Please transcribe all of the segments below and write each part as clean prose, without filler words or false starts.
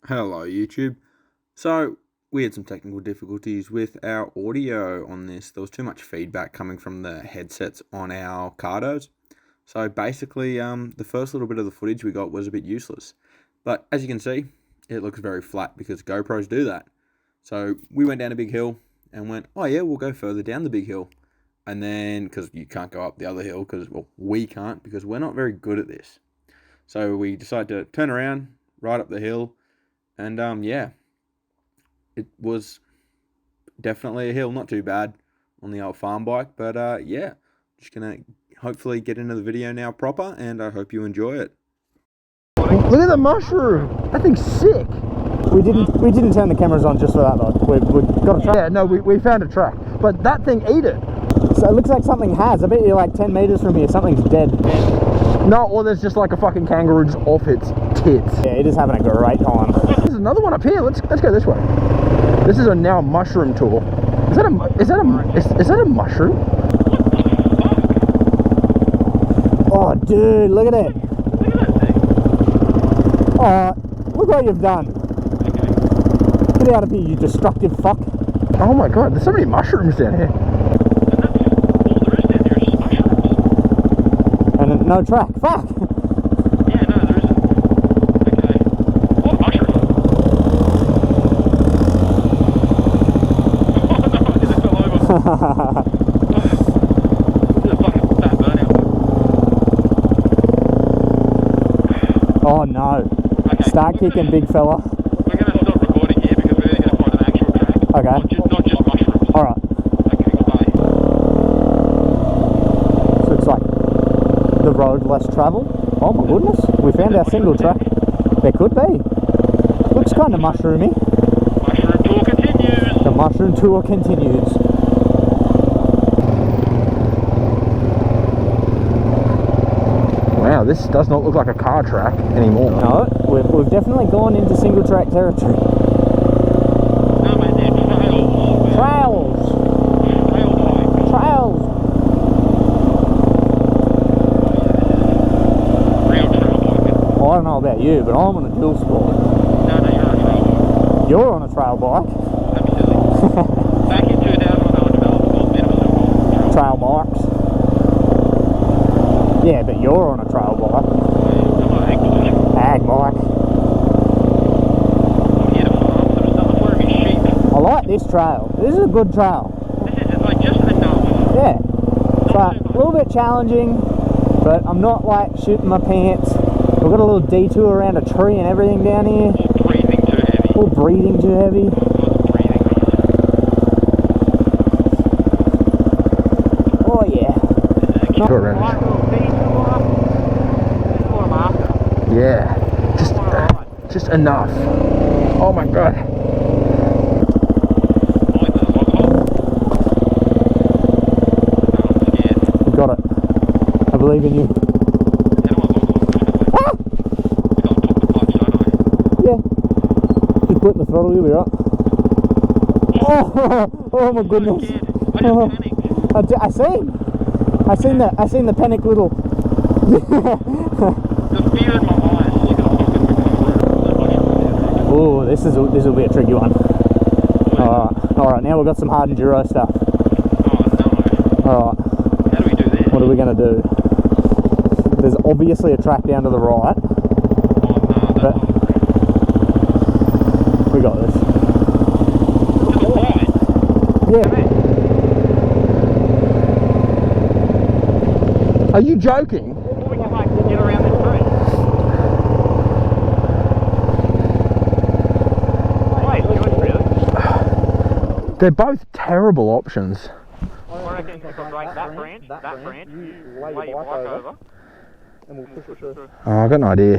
Hello YouTube. So we had some technical difficulties with our audio on this. There was too much feedback coming from the headsets on our cardos. So basically the first little bit of the footage we got was a bit useless. But as you can see, it looks very flat because GoPros do that. So we went down a big hill and went, oh yeah, we'll go further down the big hill. And then, because you can't go up the other hill, because, well, we can't, because we're not very good at this. So we decided to turn around, right up the hill. And yeah, it was definitely a hill, not too bad on the old farm bike, but yeah, just gonna hopefully get into the video now proper, and I hope you enjoy it. Look at the mushroom! That thing's sick! We didn't turn the cameras on just for that though. We've got a track. Yeah, no, we found a track, but that thing ate it. So it looks like something has. I bet you're like 10 meters from here, something's dead. No, or there's just like a fucking kangaroo just off its tits. Yeah, it is having a great time. There's another one up here. Let's go this way. This is now a mushroom tour. Is that a mushroom? Oh, dude, look at it. Look at that thing. Oh, look what you've done. Get out of here, you destructive fuck. Oh my god, there's so many mushrooms down here. No track. Fuck! Yeah, no, there isn't. Okay. What mushroom? Oh no, it just fell over. There's a fucking fat burnout. Oh no. Okay. Start kicking, big fella. We're going to stop recording here because we're going to find an actual track. Okay. Not just mushrooms. Alright. Okay, goodbye. Looks like the road less travelled. Oh my goodness, we found our single track. There could be. Looks kind of mushroomy. Mushroom tour continues. The mushroom tour continues. Wow, this does not look like a car track anymore. No, we've definitely gone into single track territory. No, mate, they're trails. Trails! Trail bike. Trails! Real trail bike. I don't know about you, but I'm on a dual sport. No, you're on a trail bike. You're on a trail bike. That'd be silly. Back in 2000 when they were developed, well, then it was Trail bikes. Yeah, but you're on a trail bike. I'm on an ag bike. Ag bike. I'm here to farm, so there's nothing for me sheep. I like this trail. This is a good trail. It's like just enough. Yeah. But a little bit challenging, but I'm not like shooting my pants. We've got a little detour around a tree and everything down here. Or breathing too heavy. All breathing too heavy. Oh yeah. Go around. Yeah, just enough. Oh my god. You got it. I believe in you. Ah! Yeah. Just put the throttle, you'll be right. Oh my goodness. I seen the panic little. The fear in my eyes. Look at the Oh, this will be a tricky one. Alright, now we've got some hard enduro stuff. Oh no. Alright, How do we do this? what are we gonna do? There's obviously a track down to the right, but we got this. To the right? Yeah. Are you joking? Or we can like get around this tree. Wait, you really? They're both terrible options. I reckon you can break that branch, you lay your bike over, And we'll push it through. Oh, I've got an idea.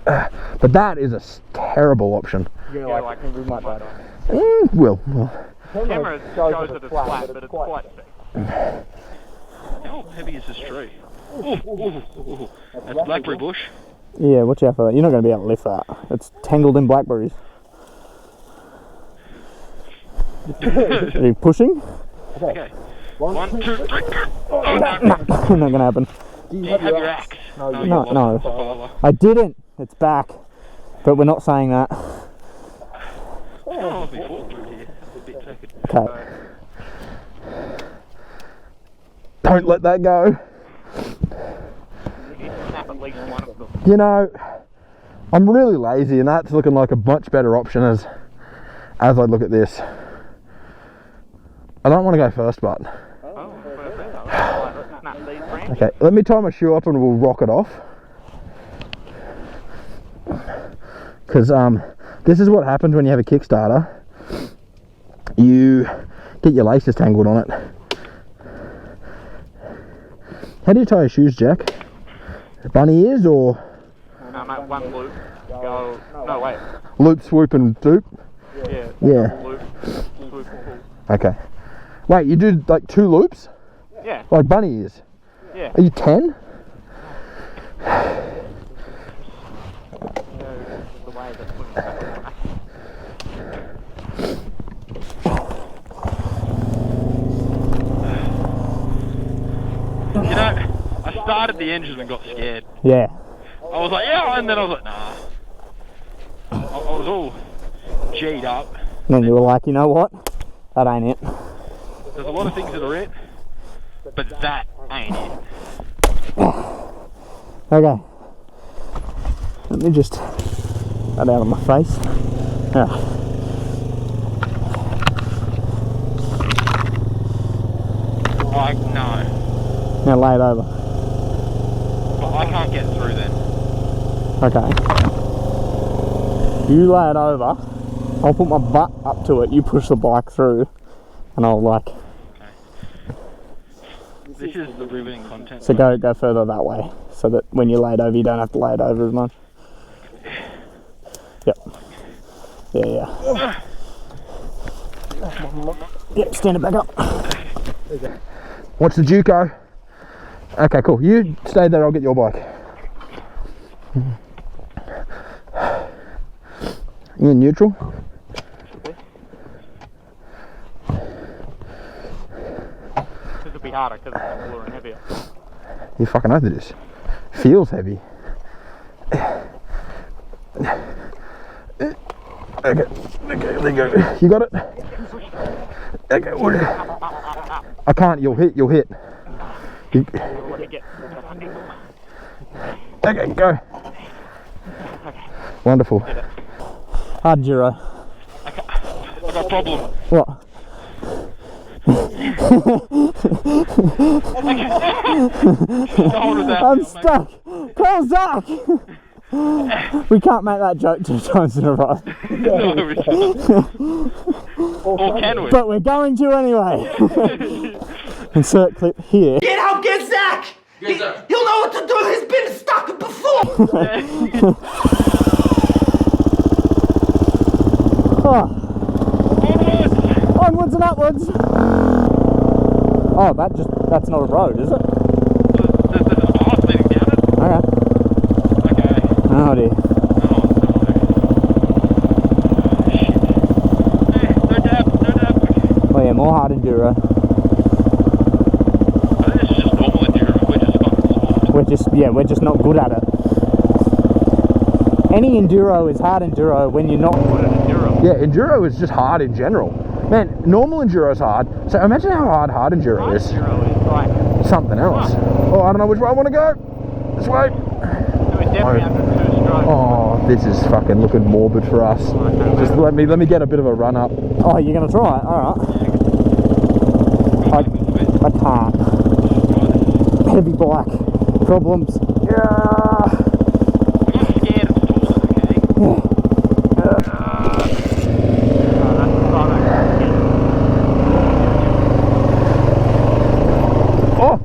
But that is a terrible option. Yeah, like we might die. Well. camera shows that it's flat, but it's quite thick. How heavy is this tree? That's blackberry bush. Yeah, watch out for that. You're not going to be able to lift that. It's tangled in blackberries. Are you pushing? Okay. 1, 2, 3. Oh, no. Not going to happen. Do you have your axe? No. I didn't. It's back. But we're not saying that. Oh, before. Okay. Don't let that go. You snap at least one of them. You know, I'm really lazy, and that's looking like a much better option as I look at this. I don't want to go first, but Oh, perfect. Let's snap these branches. okay. Let me tie my shoe up and we'll rock it off. Because this is what happens when you have a Kickstarter. You get your laces tangled on it. How do you tie your shoes, Jack? Bunny ears or No, mate, one loop. Go. No, wait. loop, swoop, and doop? Yeah. Yeah. Loop, swoop, pull. Okay. Wait, you do like 2 loops? Yeah. Like bunny ears? Yeah. Are you 10? The way that's putting it back. You know, I started the engine and got scared. Yeah. I was like, yeah, and then I was like, nah. I was all G'd up. And then you were like, you know what? That ain't it. There's a lot of things that are it, but that ain't it. Okay. Let me just that out of my face. Yeah. Like, no. Now lay it over. But I can't get through then. Okay. You lay it over. I'll put my butt up to it. You push the bike through, and I'll like. This is the riveting content. So go further that way, so that when you lay it over, you don't have to lay it over as much. Yep. Yeah. Yep. Stand it back up. Watch the Juco. Okay, cool. You stay there, I'll get your bike. You in neutral? This will be harder because it's smaller and heavier. You fucking oath it is. Feels heavy. Okay, there you go. You got it? Okay, I can't, you'll hit. You, okay, go. Wonderful. Hard enduro. I've got a problem. What? I'm stuck. Call Zach. We can't make that joke 2 times in a row. No, we can't. Or can we? But we're going to anyway. Insert clip here. Get out, get Zach! He'll know what to do, he's been stuck before! Oh. Onwards and upwards. Oh, that's not a road, is it? There's a path leading down it. Okay. Okay. Oh dear. No dab. Oh yeah, more hard enduro. I think this is just normal enduro. We're just fucking soft. We're just not good at it. Any enduro is hard enduro when you're not good at enduro. Yeah, enduro is just hard in general. Man, normal enduro is hard. So imagine how hard enduro is. Enduro is like, Something else. Oh, I don't know which way I want to go. This way. we're definitely under 2 strokes. Oh, this is fucking looking morbid for us. Just let me get a bit of a run up. Oh, you're gonna try it? Alright. I can't. Heavy bike. Problems. Yeah. I'm scared of tools, okay? Oh!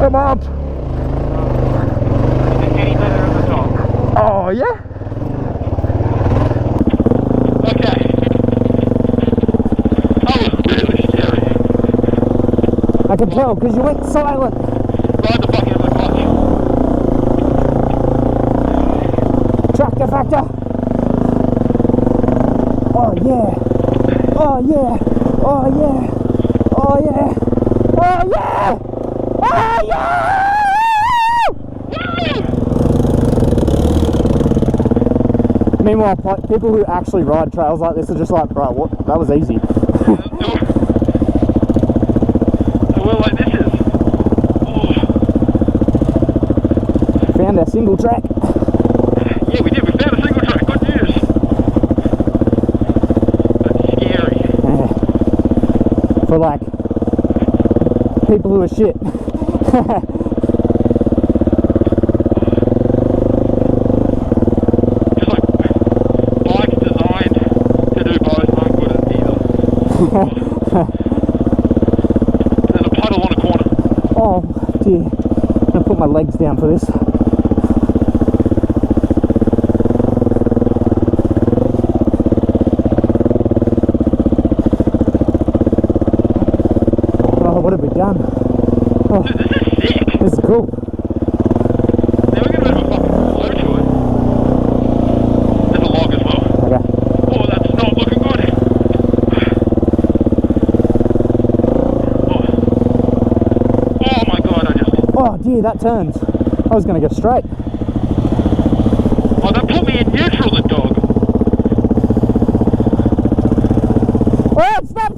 I'm up! Is it any better at the top? Oh, yeah? Okay. That was really scary. I can tell because you went silent. Ride the fuck out of the clutch. Get factor. Oh yeah. Oh yeah. Oh yeah. Oh yeah. Oh yeah. Oh yeah. Meanwhile, people who actually ride trails like this are just like, bro, what? That was easy. Well, like this is. Oh. Found our single track. Yeah, we did. We found a single track. Good news. That's scary. Yeah. For like people who are shit. Just like bikes designed to do both aren't good at either. There's a puddle on a corner. Oh dear. I'm gonna put my legs down for this. Oh, what have we done? Oh, Dude, this is sick. this is cool. Now we're going to have a fucking flow to it. There's a log as well. Okay. Oh, that's not looking good. Oh my god, I just... Oh dear, that turns. I was gonna go straight. Oh, that put me in neutral, the dog. Oh, stop!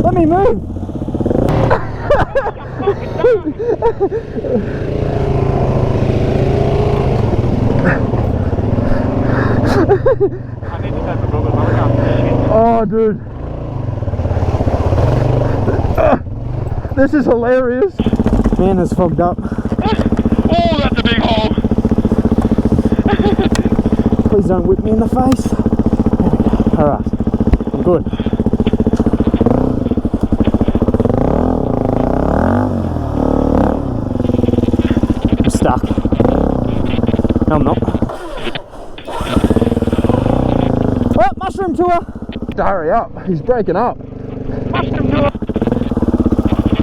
Let me move. I need to take my goggles off. I can't see shit. Oh, dude. This is hilarious. Man, it's fogged up. Oh, that's a big hole. Please don't whip me in the face. Alright, I'm good. I'm stuck. No, I'm not. Oh, mushroom tour! Hurry up. He's breaking up.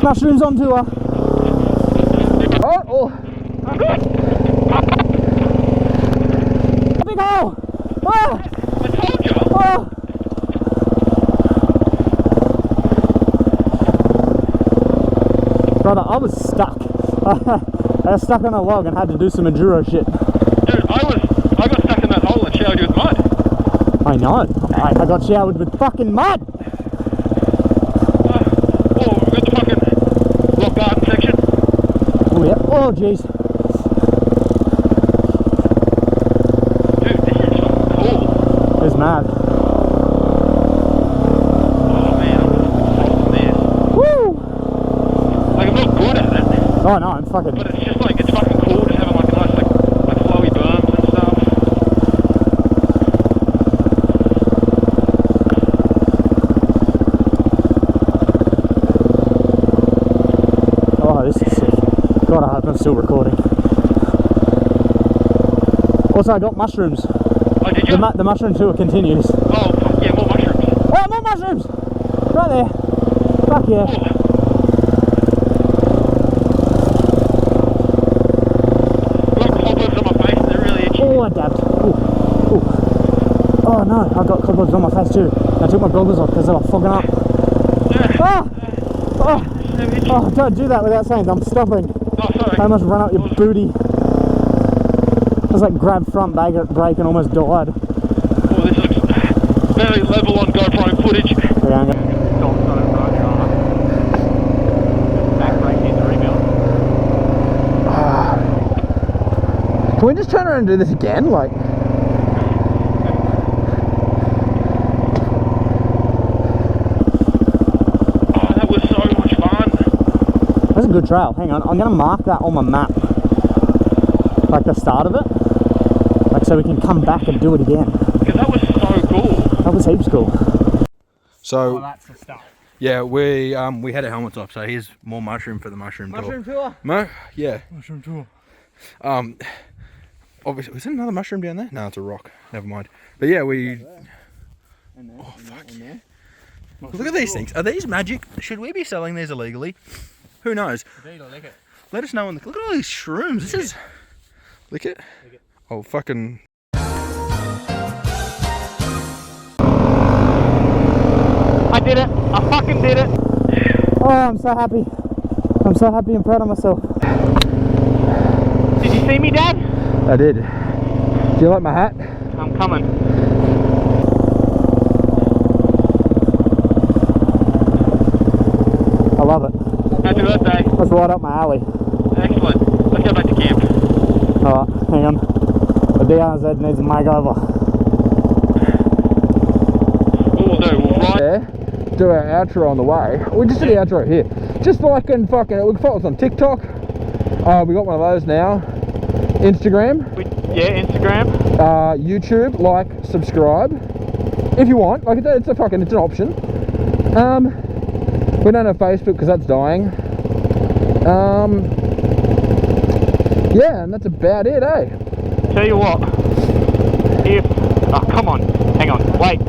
Mushrooms on tour. Oh. Big hole! Oh! I told you. Oh! Brother, I was stuck. I was stuck on a log and had to do some enduro shit. Dude, I got stuck in that hole and showered you with mud. I know. I got showered with fucking mud. Oh, we've got the fucking rock garden section. Oh yeah. Oh jeez. Dude, this is fucking cool. It's mad. Oh man, I'm just this. Woo! Like, I'm not good at it, Oh no, I'm fucking. but it's just like, it's fucking cool just having like nice, like flowy berms and stuff. Oh, this is sick. God, I hope I'm still recording. Also, I got mushrooms. Oh, did you? The mushroom tour continues. Oh, fuck yeah, more mushrooms. Oh, more mushrooms! Right there. Fuck yeah. Oh. Got cobwebs on my face, they're really itchy. Oh, I dabbed. Ooh. Ooh. Oh no, I got cobwebs on my face too. I took my goggles off because they were fogging up. Ah! Oh! Oh, don't do that without saying I'm stopping. Oh, sorry. I almost ran up your booty. I was like grabbed front brake and almost died. Oh, this looks very level on GoPro footage. Okay, I'm gonna... Can we just turn around and do this again? Like, Oh, that was so much fun. That's a good trail. Hang on, I'm gonna mark that on my map. Like the start of it. Like so we can come back and do it again. Because that was so cool. That was heaps cool. So That's the stuff. yeah, we had our helmets off. So here's more mushroom for the mushroom tour. tour. Yeah. Mushroom tour. Obviously, is there another mushroom down there? No, it's a rock. Never mind. But yeah, we. Oh fuck yeah! Look at these things. Are these magic? Should we be selling these illegally? Who knows? Let us know in the. Look at all these shrooms. This is. Lick it. I'll fucking... I did it. I fucking did it. Oh, I'm so happy. I'm so happy and proud of myself. Did you see me, Dad? I did. Do you like my hat? I'm coming. I love it. Happy birthday. That's right up my alley. Excellent. Let's go back to camp. Alright, hang on. The DRZ needs a makeover. What we'll do, we'll ride. Yeah. Do our outro on the way. We just did the outro here. Just fucking, we can follow us on TikTok. We got one of those now. Instagram. Yeah, Instagram. YouTube, like, subscribe. If you want. Like, it's an option. We don't have Facebook because that's dying. Yeah, and that's about it, eh? Tell you what. If... Oh, come on. Hang on. Wait.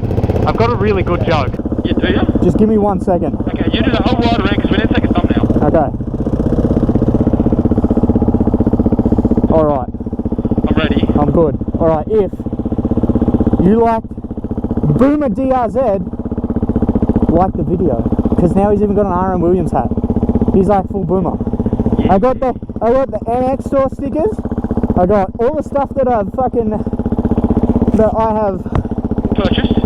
I've got a really good joke. You do ya? Just give me 1 second. Okay, you do the whole ride around because we need to take a thumbnail. Okay. Alright, I'm ready. I'm good. Alright, if you liked Boomer DRZ, like the video. Because now he's even got an RM Williams hat. He's like full boomer. Yeah. I got the NX store stickers. I got all the stuff that I have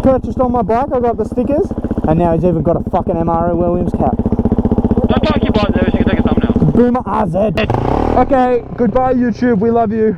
purchased on my bike. I got the stickers, and now he's even got a fucking MRO Williams cap. Don't park your bike there so you can take a thumbnail. Boomer RZ. Okay, goodbye YouTube, we love you.